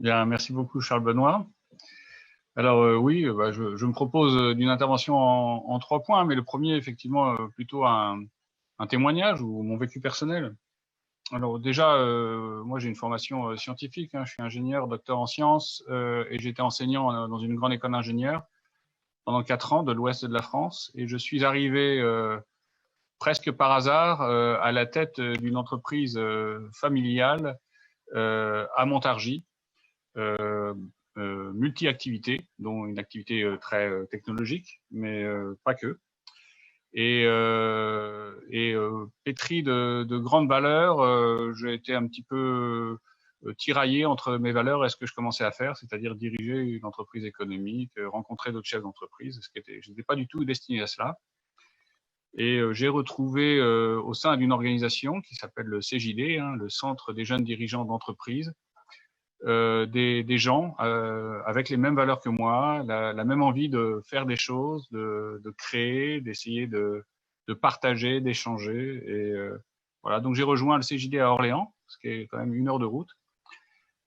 Bien, merci beaucoup Charles Benoît. Alors oui, je me propose d'une intervention en 3 points, mais le premier, effectivement, plutôt un témoignage ou mon vécu personnel. Alors déjà, moi j'ai une formation scientifique, hein, je suis ingénieur, docteur en sciences, et j'étais enseignant dans une grande école d'ingénieurs pendant 4 ans de l'ouest de la France, et je suis arrivé presque par hasard à la tête d'une entreprise familiale à Montargis, multi-activités, dont une activité très technologique, mais pas que. Pétri de grandes valeurs, j'ai été un petit peu tiraillé entre mes valeurs et ce que je commençais à faire, c'est-à-dire diriger une entreprise économique, rencontrer d'autres chefs d'entreprise. Je n'étais pas du tout destiné à cela. Et j'ai retrouvé au sein d'une organisation qui s'appelle le CJD, hein, le Centre des jeunes dirigeants d'entreprise, des gens avec les mêmes valeurs que moi, la même envie de faire des choses, de créer, d'essayer de partager, d'échanger. Et voilà, donc j'ai rejoint le CJD à Orléans, ce qui est quand même 1 heure de route.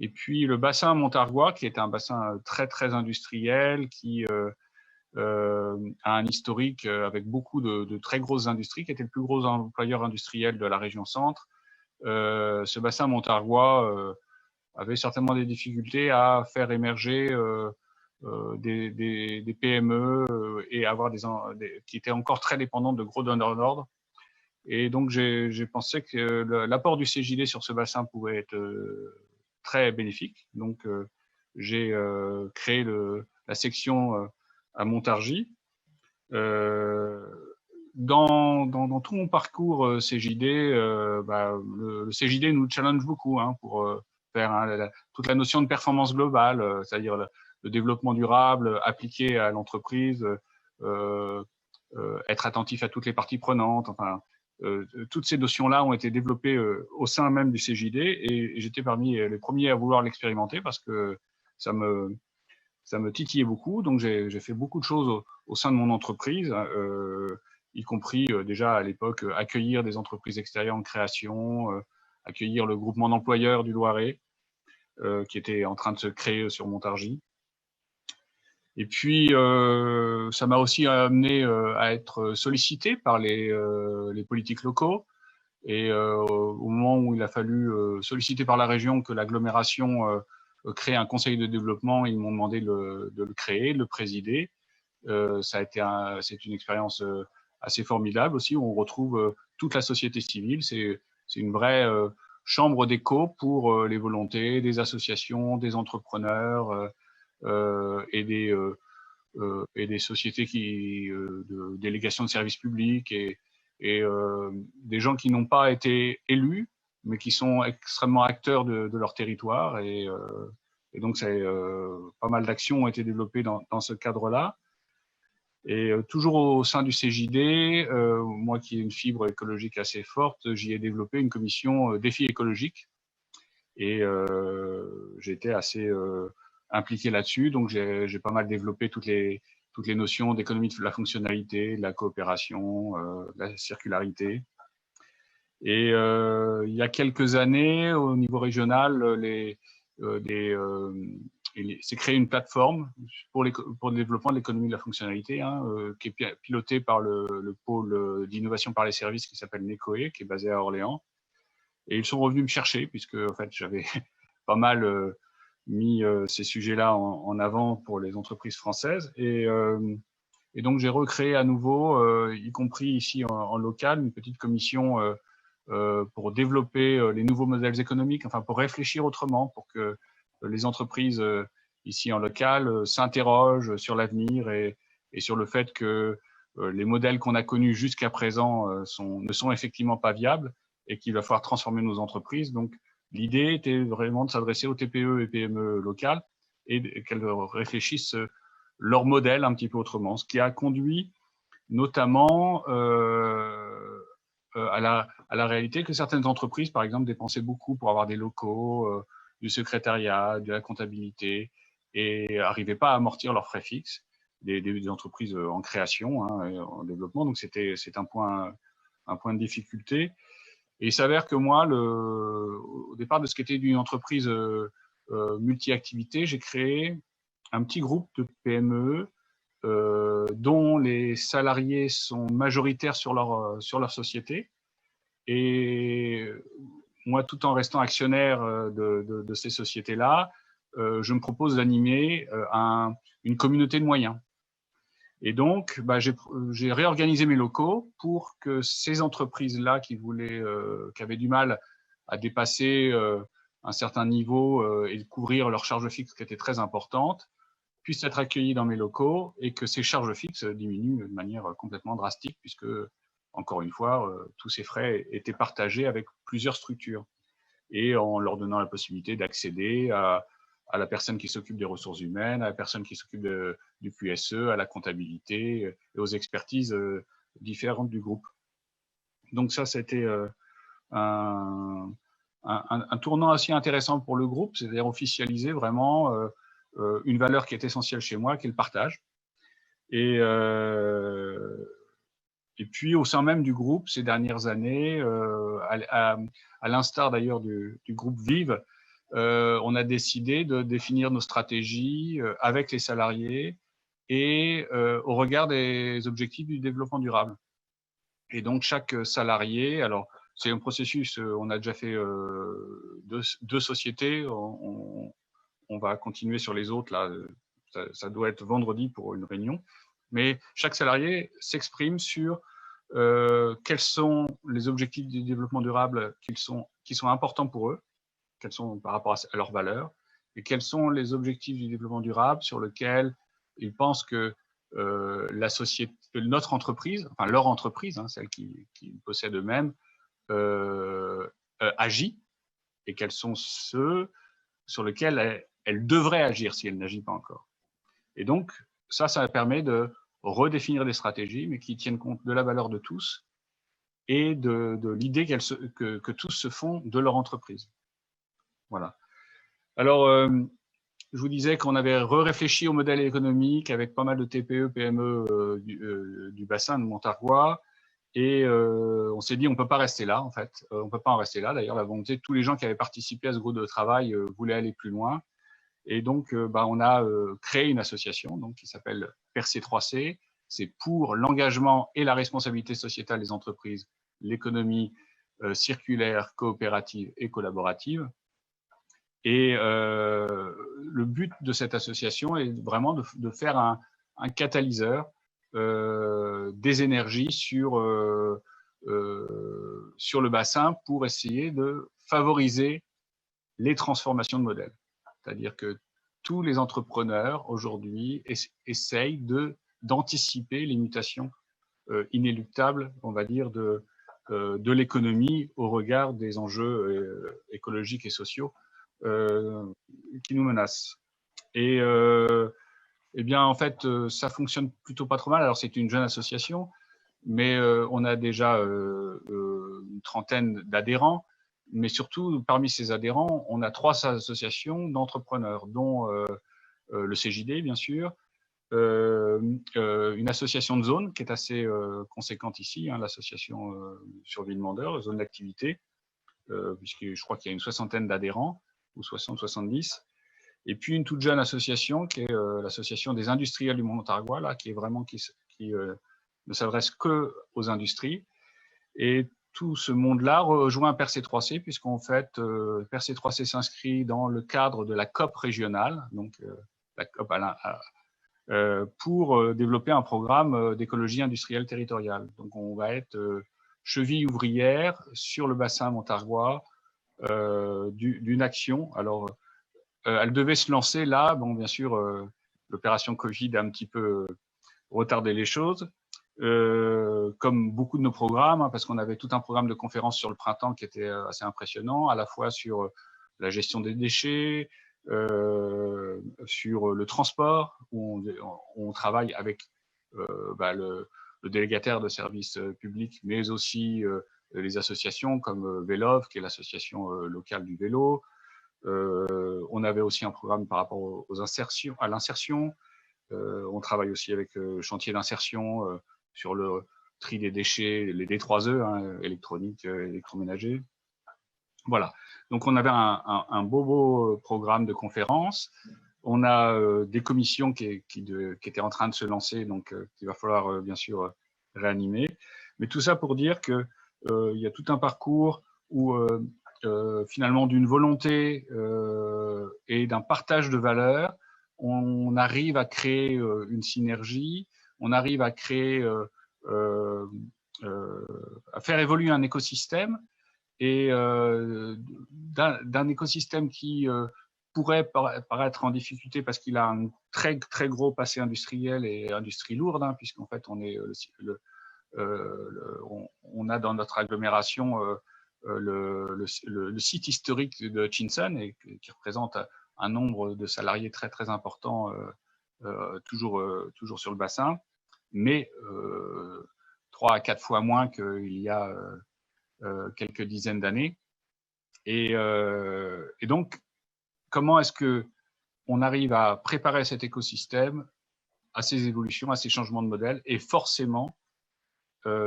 Et puis le bassin montargois, qui est un bassin très très industriel, qui a un historique avec beaucoup de très grosses industries, qui était le plus gros employeur industriel de la région centre. Ce bassin montargois avait certainement des difficultés à faire émerger des PME et avoir qui étaient encore très dépendantes de gros donneurs d'ordre. Et donc, j'ai pensé que l'apport du CJD sur ce bassin pouvait être très bénéfique. Donc, j'ai créé la section à Montargis. Dans tout mon parcours CJD, le CJD nous challenge beaucoup hein, pour faire toute la notion de performance globale, c'est-à-dire le développement durable appliqué à l'entreprise, être attentif à toutes les parties prenantes. Enfin, toutes ces notions-là ont été développées au sein même du CJD et j'étais parmi les premiers à vouloir l'expérimenter parce que ça me titillait beaucoup. Donc, j'ai fait beaucoup de choses au sein de mon entreprise, y compris déjà à l'époque accueillir des entreprises extérieures en création, accueillir le groupement d'employeurs du Loiret, qui était en train de se créer sur Montargis. Et puis, ça m'a aussi amené à être sollicité par les politiques locaux. Et au moment où il a fallu solliciter par la région que l'agglomération crée un conseil de développement, ils m'ont demandé de le créer, de le présider. C'est une expérience assez formidable aussi, où on retrouve toute la société civile. C'est une vraie chambre d'écho pour les volontés des associations, des entrepreneurs et des sociétés de délégations de services publics et des gens qui n'ont pas été élus, mais qui sont extrêmement acteurs de leur territoire. Et donc, pas mal d'actions ont été développées dans ce cadre-là. Et toujours au sein du CJD, moi qui ai une fibre écologique assez forte, j'y ai développé une commission défis écologiques. Et j'ai été assez impliqué là-dessus. Donc, j'ai pas mal développé toutes les notions d'économie de la fonctionnalité, de la coopération, de la circularité. Et il y a quelques années, au niveau régional, s'est créé une plateforme pour le développement de l'économie de la fonctionnalité, hein, qui est pilotée par le pôle d'innovation par les services qui s'appelle NECOE, qui est basé à Orléans. Et ils sont revenus me chercher, puisque en fait, j'avais pas mal mis ces sujets-là en avant pour les entreprises françaises. Et donc, j'ai recréé à nouveau, y compris ici en local, une petite commission pour développer les nouveaux modèles économiques, enfin pour réfléchir autrement, pour que les entreprises ici en local s'interrogent sur l'avenir et sur le fait que les modèles qu'on a connus jusqu'à présent ne sont effectivement pas viables et qu'il va falloir transformer nos entreprises. Donc, l'idée était vraiment de s'adresser aux TPE et PME locales et qu'elles réfléchissent leur modèle un petit peu autrement, ce qui a conduit notamment à la réalité que certaines entreprises, par exemple, dépensaient beaucoup pour avoir des locaux, du secrétariat, de la comptabilité, et n'arrivaient pas à amortir leurs frais fixes, des entreprises en création, hein, et en développement. Donc, c'est un point de difficulté. Et il s'avère que moi, au départ de ce qu'était une entreprise multi-activités, j'ai créé un petit groupe de PME dont les salariés sont majoritaires sur leur société. Et moi, tout en restant actionnaire de ces sociétés-là, je me propose d'animer une communauté de moyens. Et donc, j'ai réorganisé mes locaux pour que ces entreprises-là qui avaient du mal à dépasser un certain niveau et couvrir leurs charges fixes qui étaient très importantes, puissent être accueillis dans mes locaux et que ces charges fixes diminuent de manière complètement drastique puisque, encore une fois, tous ces frais étaient partagés avec plusieurs structures et en leur donnant la possibilité d'accéder à la personne qui s'occupe des ressources humaines, à la personne qui s'occupe du QSE, à la comptabilité et aux expertises différentes du groupe. Donc ça, c'était un tournant assez intéressant pour le groupe, c'est-à-dire officialiser vraiment une valeur qui est essentielle chez moi, qui est le partage. Et puis, au sein même du groupe, ces dernières années, à l'instar d'ailleurs du groupe Vive, on a décidé de définir nos stratégies avec les salariés et au regard des objectifs du développement durable. Et donc, chaque salarié, alors c'est un processus, on a déjà fait deux sociétés, on va continuer sur les autres, là, ça doit être vendredi pour une réunion, mais chaque salarié s'exprime sur quels sont les objectifs du développement durable qui sont importants pour eux, quels sont par rapport à leurs valeurs, et quels sont les objectifs du développement durable sur lesquels ils pensent que la société, notre entreprise, enfin leur entreprise, hein, celle qui possède eux-mêmes, agit, et quels sont ceux sur lesquels elle devrait agir si elle n'agit pas encore. Et donc, ça permet de redéfinir des stratégies, mais qui tiennent compte de la valeur de tous et de l'idée que tous se font de leur entreprise. Voilà. Alors, je vous disais qu'on avait réfléchi au modèle économique avec pas mal de TPE, PME du bassin de Montargois. Et on s'est dit, on ne peut pas rester là, en fait. On ne peut pas en rester là. D'ailleurs, la volonté de tous les gens qui avaient participé à ce groupe de travail voulaient aller plus loin. Et donc, on a créé une association donc, qui s'appelle PERC3C. C'est pour l'engagement et la responsabilité sociétale des entreprises, l'économie circulaire, coopérative et collaborative. Et le but de cette association est vraiment de faire un catalyseur des énergies sur le bassin pour essayer de favoriser les transformations de modèles. C'est-à-dire que tous les entrepreneurs aujourd'hui essayent d'anticiper les mutations inéluctables, on va dire, de l'économie au regard des enjeux écologiques et sociaux qui nous menacent. Et eh bien, en fait, ça fonctionne plutôt pas trop mal. Alors, c'est une jeune association, mais on a déjà une trentaine d'adhérents. Mais surtout, parmi ces adhérents, on a 3 associations d'entrepreneurs, dont le CJD, bien sûr, une association de zone qui est assez conséquente ici, hein, l'association sur Villemandeur, zone d'activité, puisque je crois qu'il y a une 60aine d'adhérents, ou 60-70. Et puis une toute jeune association qui est l'association des industriels du Montargois, là, qui est vraiment qui ne s'adresse que aux industries. Et tout ce monde-là rejoint PERC3C, puisqu'en fait, PERC3C s'inscrit dans le cadre de la COP régionale, donc la COP pour développer un programme d'écologie industrielle territoriale. Donc, on va être cheville ouvrière sur le bassin montargois d'une action. Alors, elle devait se lancer là. Bon, bien sûr, l'opération Covid a un petit peu retardé les choses. Comme beaucoup de nos programmes, hein, parce qu'on avait tout un programme de conférences sur le printemps qui était assez impressionnant, à la fois sur la gestion des déchets, sur le transport, où on travaille avec le délégataire de services publics, mais aussi les associations comme Vélov, qui est l'association locale du vélo. On avait aussi un programme par rapport à l'insertion. On travaille aussi avec le chantier d'insertion sur le tri des déchets, les D3E, hein, électroniques, électroménagers. Voilà. Donc, on avait un beau programme de conférences. On a des commissions qui étaient en train de se lancer, donc qu'il va falloir bien sûr réanimer. Mais tout ça pour dire qu'il y a tout un parcours où finalement d'une volonté et d'un partage de valeurs, on arrive à créer une synergie, on arrive à créer, à faire évoluer un écosystème, et d'un écosystème qui pourrait paraître en difficulté parce qu'il a un très très gros passé industriel et industrie lourde, hein, puisqu'en fait on a dans notre agglomération le site historique de Chinsun, et qui représente un nombre de salariés très très important, toujours sur le bassin, mais 3 à 4 fois moins qu'il y a quelques dizaines d'années. Et donc, comment est-ce qu'on arrive à préparer cet écosystème à ces évolutions, à ces changements de modèle? Et forcément,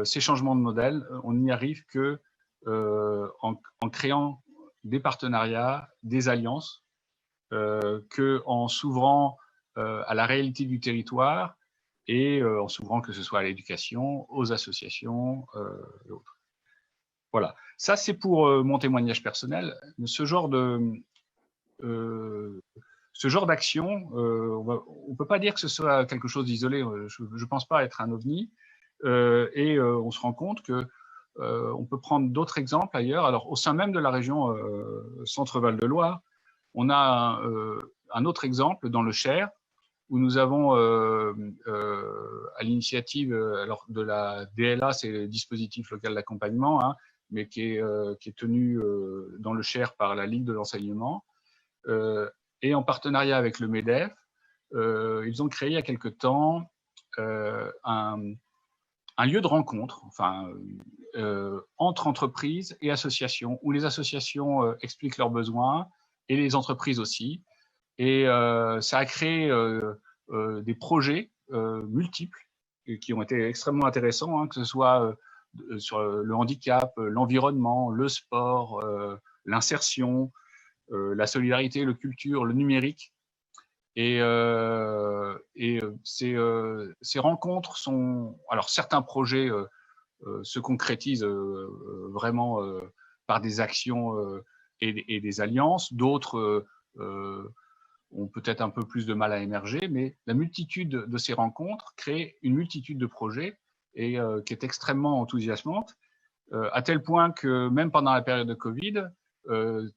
ces changements de modèle, on n'y arrive que en créant des partenariats, des alliances, qu'en s'ouvrant à la réalité du territoire et en s'ouvrant, que ce soit à l'éducation, aux associations et autres. Voilà, ça c'est pour mon témoignage personnel. Ce genre d'action, on ne peut pas dire que ce soit quelque chose d'isolé. Je ne pense pas être un ovni. Et on se rend compte que on peut prendre d'autres exemples ailleurs. Alors, au sein même de la région Centre-Val de Loire, on a un autre exemple dans le Cher, où nous avons, à l'initiative de la DLA, c'est le dispositif local d'accompagnement, hein, mais qui est tenu dans le Cher par la Ligue de l'enseignement, et en partenariat avec le MEDEF, ils ont créé il y a quelque temps un lieu de rencontre, enfin, entre entreprises et associations, où les associations expliquent leurs besoins et les entreprises aussi. Et ça a créé des projets multiples qui ont été extrêmement intéressants, hein, que ce soit sur le handicap, l'environnement, le sport, l'insertion, la solidarité, le culture, le numérique. Et ces rencontres sont… Alors, certains projets se concrétisent vraiment par des actions et des alliances. D'autres ont peut-être un peu plus de mal à émerger, mais la multitude de ces rencontres crée une multitude de projets et qui est extrêmement enthousiasmante, à tel point que même pendant la période de Covid,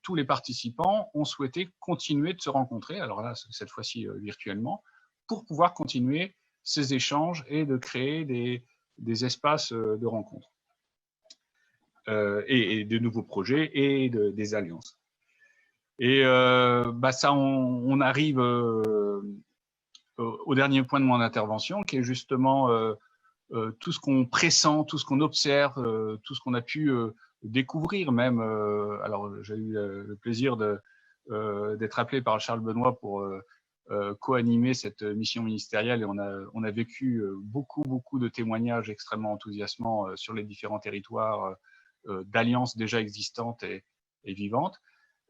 tous les participants ont souhaité continuer de se rencontrer, alors là, cette fois-ci virtuellement, pour pouvoir continuer ces échanges et de créer des espaces de rencontre et de nouveaux projets et des alliances. Et ça, on arrive au dernier point de mon intervention, qui est justement tout ce qu'on pressent, tout ce qu'on observe, tout ce qu'on a pu découvrir même. Alors, j'ai eu le plaisir d'être appelé par Charles Benoît pour co-animer cette mission ministérielle, et on a vécu beaucoup de témoignages extrêmement enthousiasmants sur les différents territoires d'alliances déjà existantes et vivantes.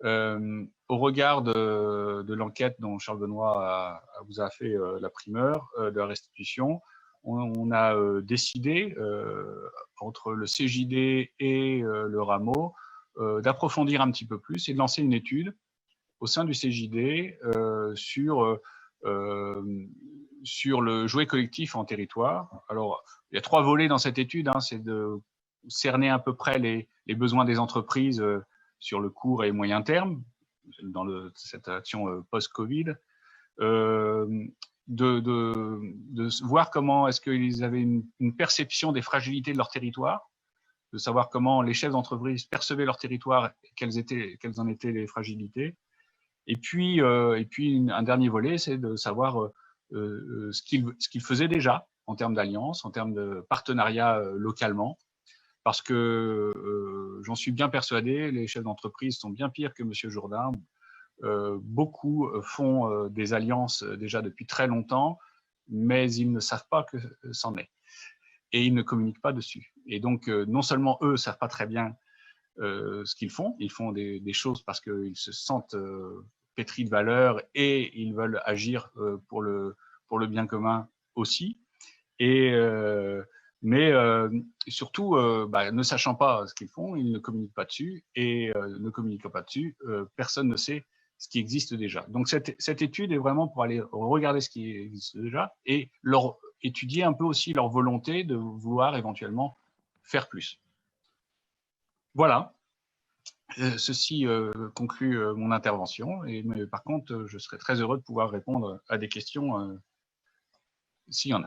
Au regard de l'enquête dont Charles Benoît vous a fait la primeur de la restitution, on a décidé, entre le CJD et le Rameau, d'approfondir un petit peu plus et de lancer une étude au sein du CJD sur le jouet collectif en territoire. Alors, il y a 3 volets dans cette étude, hein, c'est de cerner à peu près les besoins des entreprises sur le court et moyen terme, dans cette action post-Covid, de voir comment est-ce qu'ils avaient une perception des fragilités de leur territoire, de savoir comment les chefs d'entreprise percevaient leur territoire, quelles en étaient les fragilités. Et puis un dernier volet, c'est de savoir ce qu'ils faisaient déjà en termes d'alliance, en termes de partenariat localement, parce que j'en suis bien persuadé, les chefs d'entreprise sont bien pires que M. Jourdain. Beaucoup font des alliances déjà depuis très longtemps, mais ils ne savent pas que c'en est. Et ils ne communiquent pas dessus. Et donc, non seulement eux ne savent pas très bien ce qu'ils font. Ils font des choses parce qu'ils se sentent pétris de valeurs et ils veulent agir pour le bien commun aussi. Mais surtout, ne sachant pas ce qu'ils font, ils ne communiquent pas dessus, et ne communiquant pas dessus, personne ne sait ce qui existe déjà. Donc cette étude est vraiment pour aller regarder ce qui existe déjà et étudier un peu aussi leur volonté de vouloir éventuellement faire plus. Voilà. Ceci conclut mon intervention, mais par contre, je serais très heureux de pouvoir répondre à des questions s'il y en a.